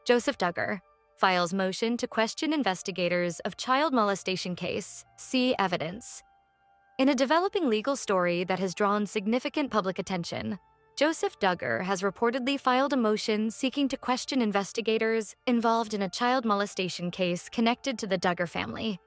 Joseph Duggar, files motion to question investigators of child molestation case, see evidence. In a developing legal story that has drawn significant public attention, Joseph Duggar has reportedly filed a motion seeking to question investigators involved in a child molestation case connected to the Duggar family.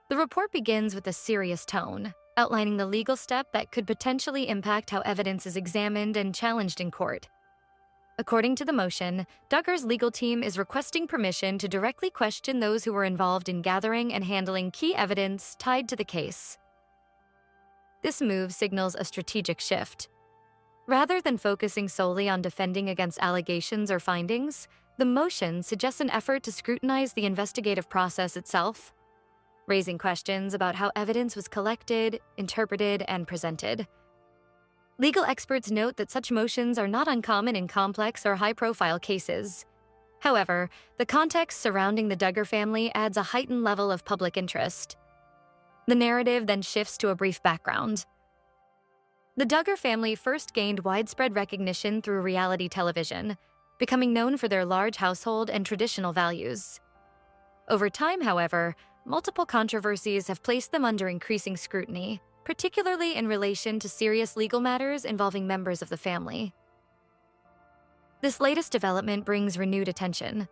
The report begins with a serious tone, outlining the legal step that could potentially impact how evidence is examined and challenged in court. According to the motion, Duggar's legal team is requesting permission to directly question those who were involved in gathering and handling key evidence tied to the case. This move signals a strategic shift. Rather than focusing solely on defending against allegations or findings, the motion suggests an effort to scrutinize the investigative process itself, raising questions about how evidence was collected, interpreted, and presented. Legal experts note that such motions are not uncommon in complex or high-profile cases. However, the context surrounding the Duggar family adds a heightened level of public interest. The narrative then shifts to a brief background. The Duggar family first gained widespread recognition through reality television, becoming known for their large household and traditional values. Over time, however, multiple controversies have placed them under increasing scrutiny, particularly in relation to serious legal matters involving members of the family. This latest development brings renewed attention.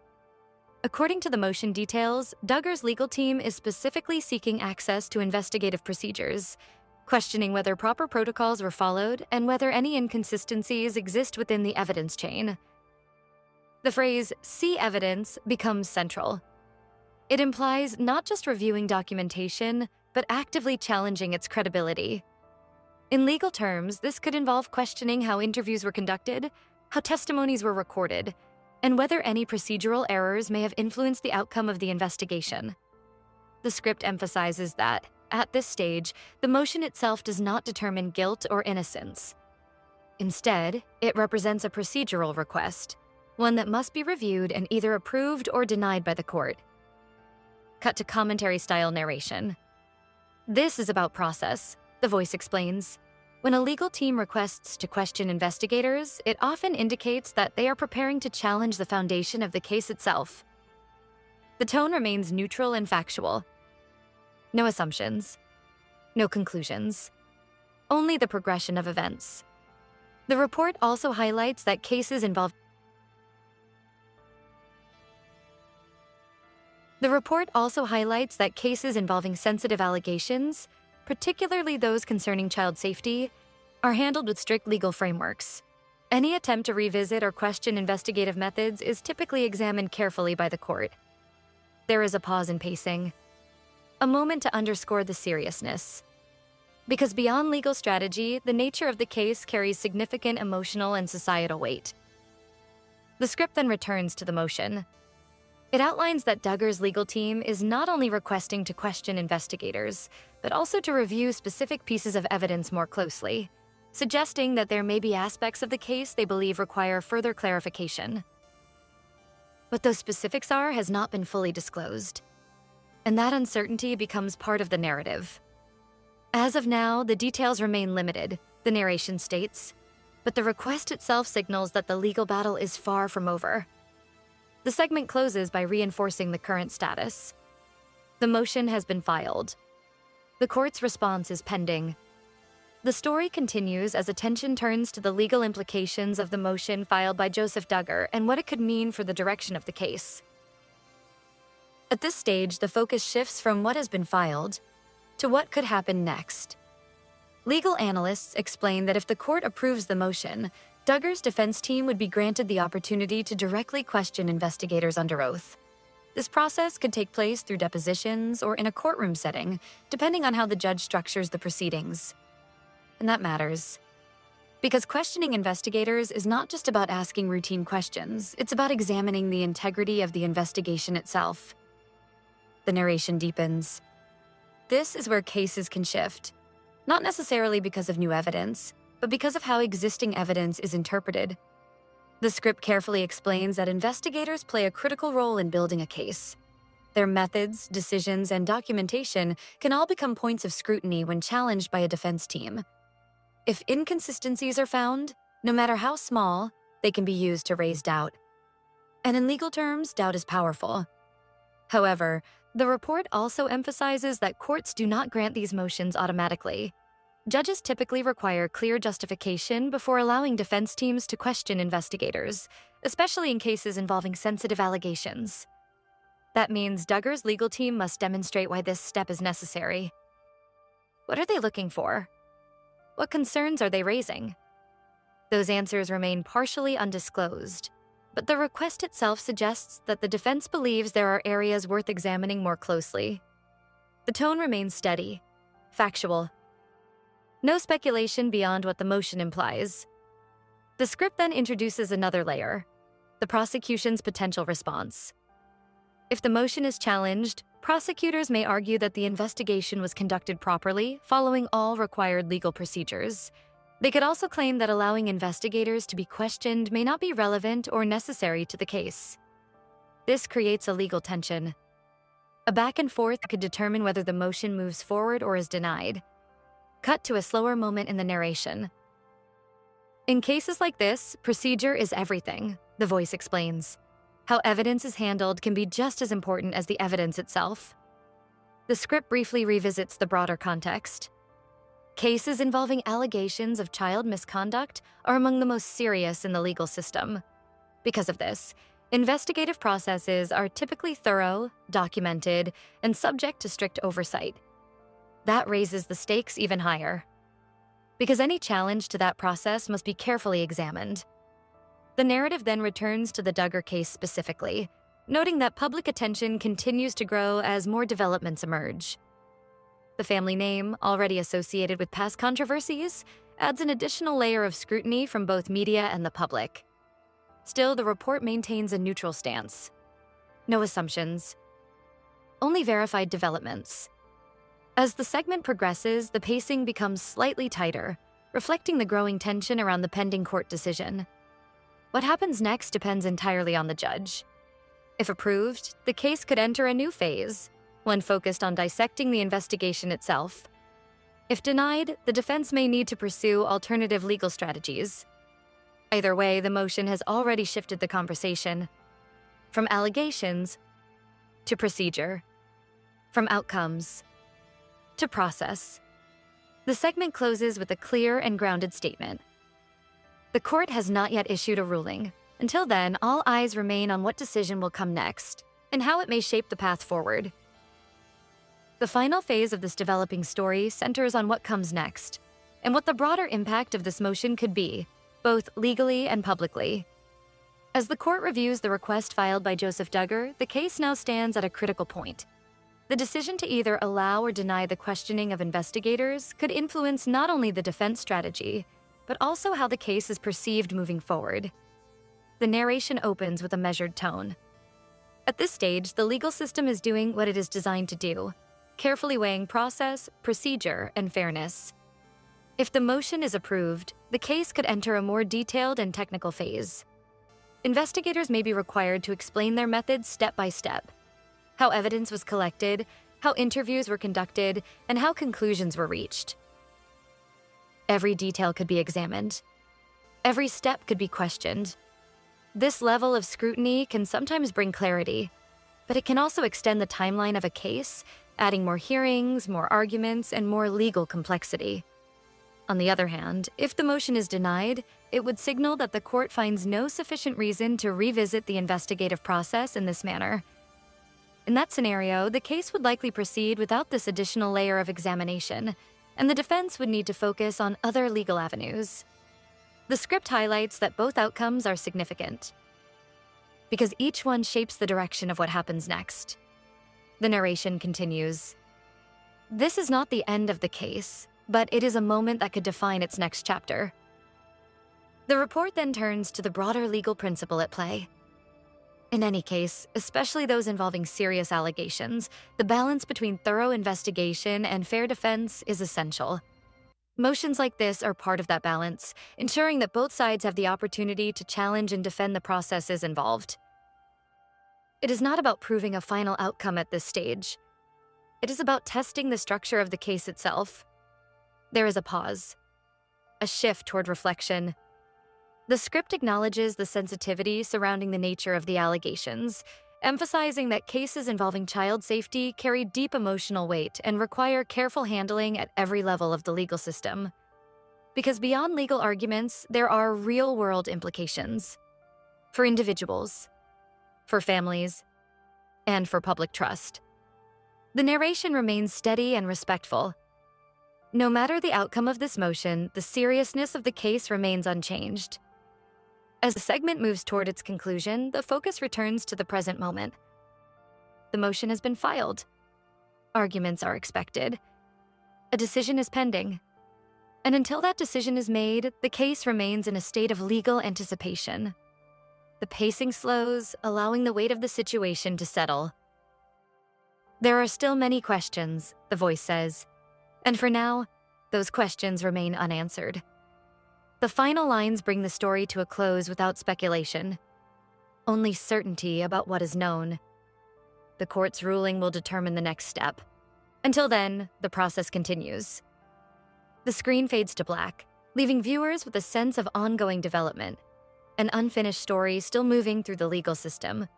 According to the motion details, Duggar's legal team is specifically seeking access to investigative procedures, questioning whether proper protocols were followed and whether any inconsistencies exist within the evidence chain. The phrase, "see evidence," becomes central. It implies not just reviewing documentation, but actively challenging its credibility. In legal terms, this could involve questioning how interviews were conducted, how testimonies were recorded, and whether any procedural errors may have influenced the outcome of the investigation. The script emphasizes that, at this stage, the motion itself does not determine guilt or innocence. Instead, it represents a procedural request, one that must be reviewed and either approved or denied by the court. Cut to commentary-style narration. "This is about process," the voice explains. When a legal team requests to question investigators, it often indicates that they are preparing to challenge the foundation of the case itself. The tone remains neutral and factual. No assumptions. No conclusions. Only the progression of events. The report also highlights that cases involving sensitive allegations, particularly those concerning child safety, are handled with strict legal frameworks. Any attempt to revisit or question investigative methods is typically examined carefully by the court. There is a pause in pacing, a moment to underscore the seriousness. Because beyond legal strategy, the nature of the case carries significant emotional and societal weight. The script then returns to the motion. It outlines that Duggar's legal team is not only requesting to question investigators, but also to review specific pieces of evidence more closely, suggesting that there may be aspects of the case they believe require further clarification. What those specifics are has not been fully disclosed, and that uncertainty becomes part of the narrative. As of now, the details remain limited, the narration states, but the request itself signals that the legal battle is far from over. The segment closes by reinforcing the current status. The motion has been filed. The court's response is pending. The story continues as attention turns to the legal implications of the motion filed by Joseph Duggar and what it could mean for the direction of the case. At this stage, the focus shifts from what has been filed to what could happen next. Legal analysts explain that if the court approves the motion, Duggar's defense team would be granted the opportunity to directly question investigators under oath. This process could take place through depositions or in a courtroom setting, depending on how the judge structures the proceedings. And that matters. Because questioning investigators is not just about asking routine questions, it's about examining the integrity of the investigation itself. The narration deepens. This is where cases can shift, not necessarily because of new evidence, but because of how existing evidence is interpreted. The script carefully explains that investigators play a critical role in building a case. Their methods, decisions, and documentation can all become points of scrutiny when challenged by a defense team. If inconsistencies are found, no matter how small, they can be used to raise doubt. And in legal terms, doubt is powerful. However, the report also emphasizes that courts do not grant these motions automatically. Judges typically require clear justification before allowing defense teams to question investigators, especially in cases involving sensitive allegations. That means Duggar's legal team must demonstrate why this step is necessary. What are they looking for? What concerns are they raising? Those answers remain partially undisclosed, but the request itself suggests that the defense believes there are areas worth examining more closely. The tone remains steady, factual. No speculation beyond what the motion implies. The script then introduces another layer, the prosecution's potential response. If the motion is challenged, prosecutors may argue that the investigation was conducted properly, following all required legal procedures. They could also claim that allowing investigators to be questioned may not be relevant or necessary to the case. This creates a legal tension. A back and forth could determine whether the motion moves forward or is denied. Cut to a slower moment in the narration. In cases like this, procedure is everything, the voice explains. How evidence is handled can be just as important as the evidence itself. The script briefly revisits the broader context. Cases involving allegations of child misconduct are among the most serious in the legal system. Because of this, investigative processes are typically thorough, documented, and subject to strict oversight. That raises the stakes even higher, because any challenge to that process must be carefully examined. The narrative then returns to the Duggar case specifically, noting that public attention continues to grow as more developments emerge. The family name, already associated with past controversies, adds an additional layer of scrutiny from both media and the public. Still, the report maintains a neutral stance. No assumptions, only verified developments. As the segment progresses, the pacing becomes slightly tighter, reflecting the growing tension around the pending court decision. What happens next depends entirely on the judge. If approved, the case could enter a new phase, one focused on dissecting the investigation itself. If denied, the defense may need to pursue alternative legal strategies. Either way, the motion has already shifted the conversation. From allegations to procedure, from outcomes to process. The segment closes with a clear and grounded statement. The court has not yet issued a ruling. Until then, all eyes remain on what decision will come next and how it may shape the path forward. The final phase of this developing story centers on what comes next and what the broader impact of this motion could be, both legally and publicly. As the court reviews the request filed by Joseph Duggar, the case now stands at a critical point. The decision to either allow or deny the questioning of investigators could influence not only the defense strategy, but also how the case is perceived moving forward. The narration opens with a measured tone. At this stage, the legal system is doing what it is designed to do, carefully weighing process, procedure, and fairness. If the motion is approved, the case could enter a more detailed and technical phase. Investigators may be required to explain their methods step by step, how evidence was collected, how interviews were conducted, and how conclusions were reached. Every detail could be examined. Every step could be questioned. This level of scrutiny can sometimes bring clarity, but it can also extend the timeline of a case, adding more hearings, more arguments, and more legal complexity. On the other hand, if the motion is denied, it would signal that the court finds no sufficient reason to revisit the investigative process in this manner. In that scenario, the case would likely proceed without this additional layer of examination, and the defense would need to focus on other legal avenues. The script highlights that both outcomes are significant, because each one shapes the direction of what happens next. The narration continues. This is not the end of the case, but it is a moment that could define its next chapter. The report then turns to the broader legal principle at play. In any case, especially those involving serious allegations, the balance between thorough investigation and fair defense is essential. Motions like this are part of that balance, ensuring that both sides have the opportunity to challenge and defend the processes involved. It is not about proving a final outcome at this stage. It is about testing the structure of the case itself. There is a pause, a shift toward reflection. The script acknowledges the sensitivity surrounding the nature of the allegations, emphasizing that cases involving child safety carry deep emotional weight and require careful handling at every level of the legal system. Because beyond legal arguments, there are real-world implications for individuals, for families, and for public trust. The narration remains steady and respectful. No matter the outcome of this motion, the seriousness of the case remains unchanged. As the segment moves toward its conclusion, the focus returns to the present moment. The motion has been filed. Arguments are expected. A decision is pending. And until that decision is made, the case remains in a state of legal anticipation. The pacing slows, allowing the weight of the situation to settle. There are still many questions, the voice says, and for now, those questions remain unanswered. The final lines bring the story to a close without speculation. Only certainty about what is known. The court's ruling will determine the next step. Until then, the process continues. The screen fades to black, leaving viewers with a sense of ongoing development, an unfinished story still moving through the legal system.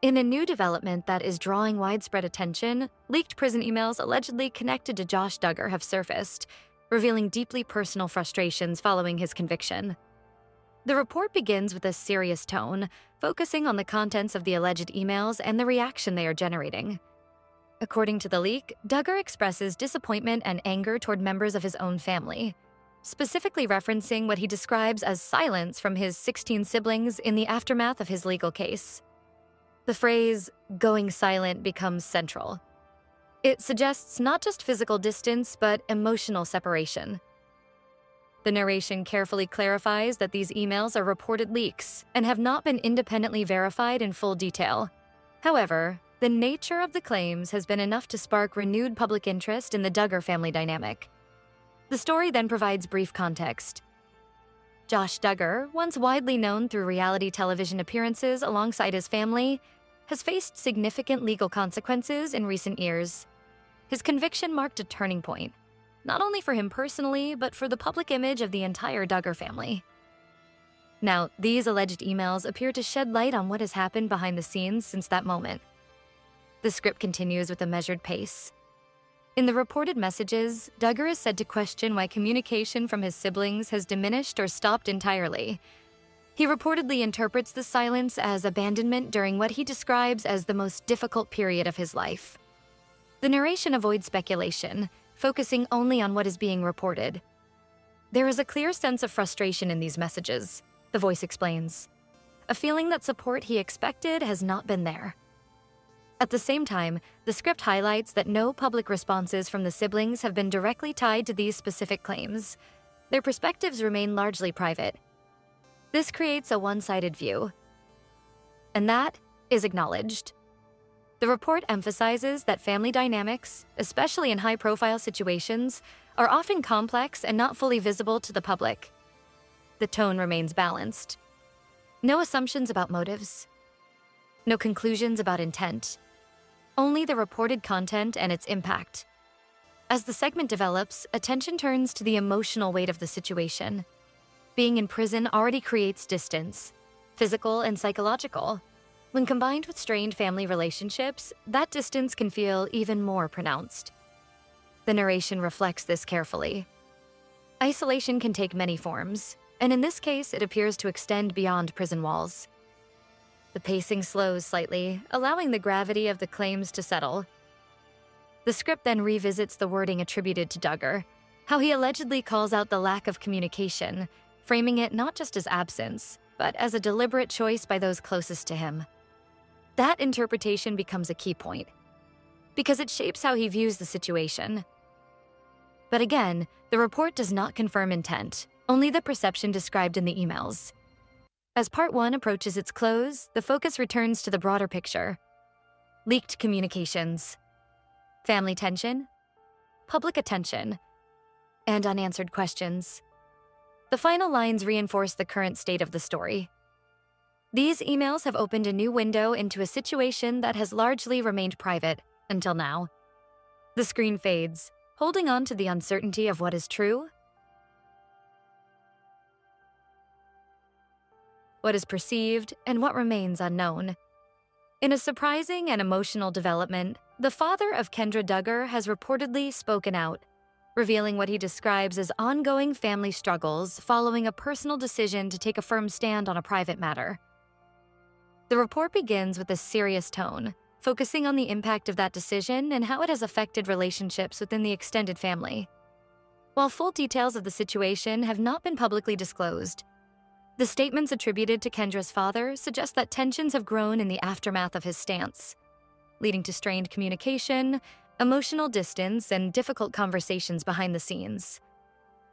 In a new development that is drawing widespread attention, leaked prison emails allegedly connected to Josh Duggar have surfaced, revealing deeply personal frustrations following his conviction. The report begins with a serious tone, focusing on the contents of the alleged emails and the reaction they are generating. According to the leak, Duggar expresses disappointment and anger toward members of his own family, specifically referencing what he describes as silence from his 16 siblings in the aftermath of his legal case. The phrase, "going silent," becomes central. It suggests not just physical distance, but emotional separation. The narration carefully clarifies that these emails are reported leaks and have not been independently verified in full detail. However, the nature of the claims has been enough to spark renewed public interest in the Duggar family dynamic. The story then provides brief context. Josh Duggar, once widely known through reality television appearances alongside his family, has faced significant legal consequences in recent years. His conviction marked a turning point, not only for him personally, but for the public image of the entire Duggar family. Now, these alleged emails appear to shed light on what has happened behind the scenes since that moment. The script continues with a measured pace. In the reported messages, Duggar is said to question why communication from his siblings has diminished or stopped entirely. He reportedly interprets the silence as abandonment during what he describes as the most difficult period of his life. The narration avoids speculation, focusing only on what is being reported. There is a clear sense of frustration in these messages, the voice explains. A feeling that support he expected has not been there. At the same time, the script highlights that no public responses from the siblings have been directly tied to these specific claims. Their perspectives remain largely private. This creates a one-sided view. And that is acknowledged. The report emphasizes that family dynamics, especially in high-profile situations, are often complex and not fully visible to the public. The tone remains balanced. No assumptions about motives. No conclusions about intent. Only the reported content and its impact. As the segment develops, attention turns to the emotional weight of the situation. Being in prison already creates distance, physical and psychological. When combined with strained family relationships, that distance can feel even more pronounced. The narration reflects this carefully. Isolation can take many forms, and in this case, it appears to extend beyond prison walls. The pacing slows slightly, allowing the gravity of the claims to settle. The script then revisits the wording attributed to Duggar, how he allegedly calls out the lack of communication, framing it not just as absence, but as a deliberate choice by those closest to him. That interpretation becomes a key point, because it shapes how he views the situation. But again, the report does not confirm intent, only the perception described in the emails. As Part 1 approaches its close, the focus returns to the broader picture. Leaked communications, family tension, public attention, and unanswered questions. The final lines reinforce the current state of the story. These emails have opened a new window into a situation that has largely remained private until now. The screen fades, holding on to the uncertainty of what is true what is perceived, and what remains unknown. In a surprising and emotional development, the father of Kendra Duggar has reportedly spoken out, revealing what he describes as ongoing family struggles following a personal decision to take a firm stand on a private matter. The report begins with a serious tone, focusing on the impact of that decision and how it has affected relationships within the extended family. While full details of the situation have not been publicly disclosed, the statements attributed to Kendra's father suggest that tensions have grown in the aftermath of his stance, leading to strained communication, emotional distance, and difficult conversations behind the scenes.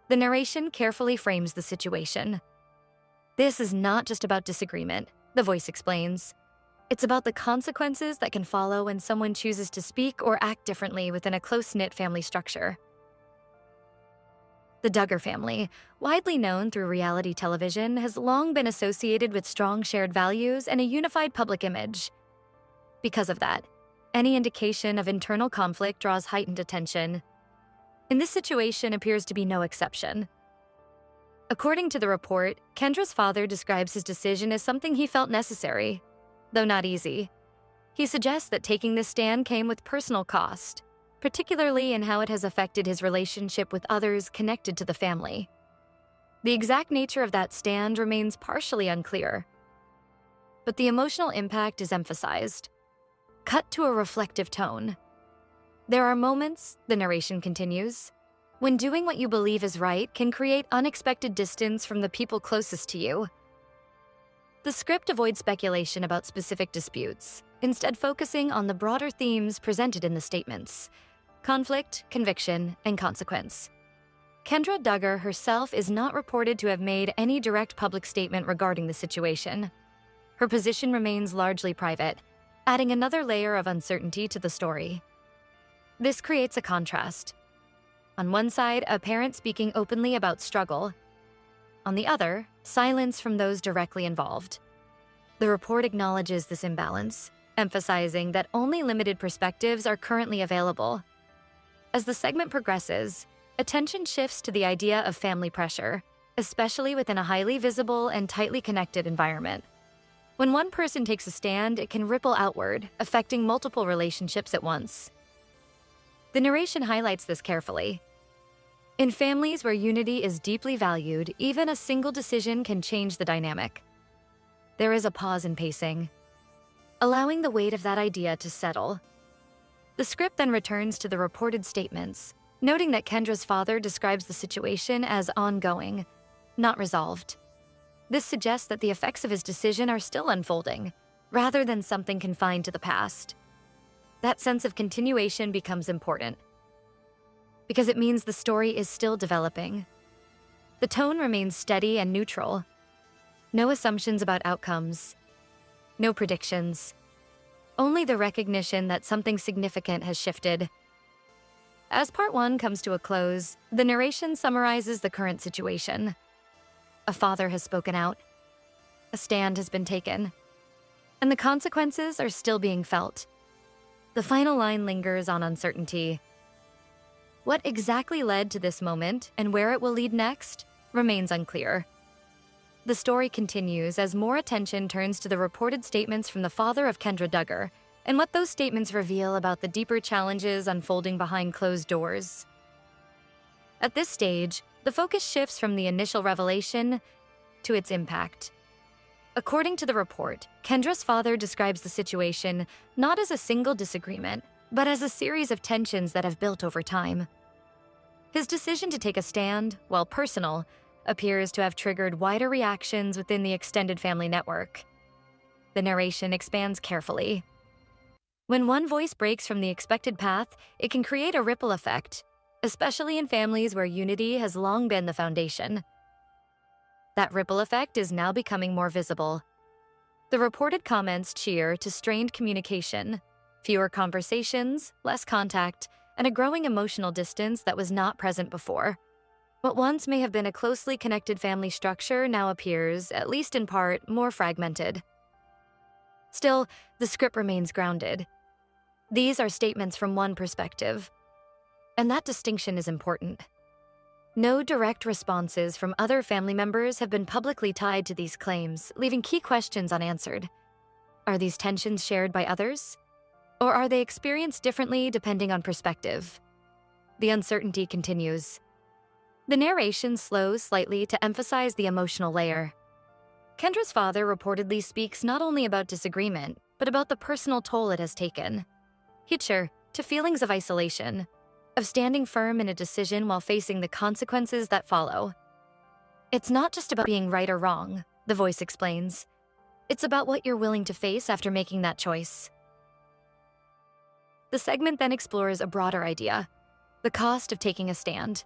The narration carefully frames the situation. This is not just about disagreement, the voice explains. It's about the consequences that can follow when someone chooses to speak or act differently within a close-knit family structure. The Duggar family, widely known through reality television, has long been associated with strong shared values and a unified public image. Because of that, any indication of internal conflict draws heightened attention. And this situation appears to be no exception. According to the report, Kendra's father describes his decision as something he felt necessary, though not easy. He suggests that taking this stand came with personal cost, particularly in how it has affected his relationship with others connected to the family. The exact nature of that stand remains partially unclear, but the emotional impact is emphasized. Cut to a reflective tone. There are moments, the narration continues, when doing what you believe is right can create unexpected distance from the people closest to you. The script avoids speculation about specific disputes, instead focusing on the broader themes presented in the statements: conflict, conviction, and consequence. Kendra Duggar herself is not reported to have made any direct public statement regarding the situation. Her position remains largely private, adding another layer of uncertainty to the story. This creates a contrast. On one side, a parent speaking openly about struggle. On the other, silence from those directly involved. The report acknowledges this imbalance, emphasizing that only limited perspectives are currently available. As the segment progresses, attention shifts to the idea of family pressure, especially within a highly visible and tightly connected environment. When one person takes a stand, it can ripple outward, affecting multiple relationships at once. The narration highlights this carefully. In families where unity is deeply valued, even a single decision can change the dynamic. There is a pause in pacing, allowing the weight of that idea to settle. The script then returns to the reported statements, noting that Kendra's father describes the situation as ongoing, not resolved. This suggests that the effects of his decision are still unfolding, rather than something confined to the past. That sense of continuation becomes important, because it means the story is still developing. The tone remains steady and neutral. No assumptions about outcomes, no predictions. Only the recognition that something significant has shifted. As part one comes to a close, the narration summarizes the current situation. A father has spoken out. A stand has been taken. And the consequences are still being felt. The final line lingers on uncertainty. What exactly led to this moment and where it will lead next remains unclear. The story continues as more attention turns to the reported statements from the father of Kendra Duggar and what those statements reveal about the deeper challenges unfolding behind closed doors. At this stage, the focus shifts from the initial revelation to its impact. According to the report, Kendra's father describes the situation not as a single disagreement, but as a series of tensions that have built over time. His decision to take a stand, while personal, appears to have triggered wider reactions within the extended family network. The narration expands carefully. When one voice breaks from the expected path, it can create a ripple effect, especially in families where unity has long been the foundation. That ripple effect is now becoming more visible. The reported comments cheer to strained communication, fewer conversations, less contact, and a growing emotional distance that was not present before. What once may have been a closely connected family structure now appears, at least in part, more fragmented. Still, the script remains grounded. These are statements from one perspective, and that distinction is important. No direct responses from other family members have been publicly tied to these claims, leaving key questions unanswered. Are these tensions shared by others? Or are they experienced differently depending on perspective? The uncertainty continues. The narration slows slightly to emphasize the emotional layer. Kendra's father reportedly speaks not only about disagreement, but about the personal toll it has taken. Hitcher, to feelings of isolation, of standing firm in a decision while facing the consequences that follow. It's not just about being right or wrong, the voice explains. It's about what you're willing to face after making that choice. The segment then explores a broader idea, the cost of taking a stand.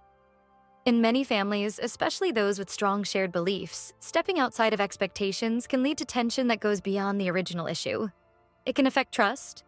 In many families, especially those with strong shared beliefs, stepping outside of expectations can lead to tension that goes beyond the original issue. It can affect trust,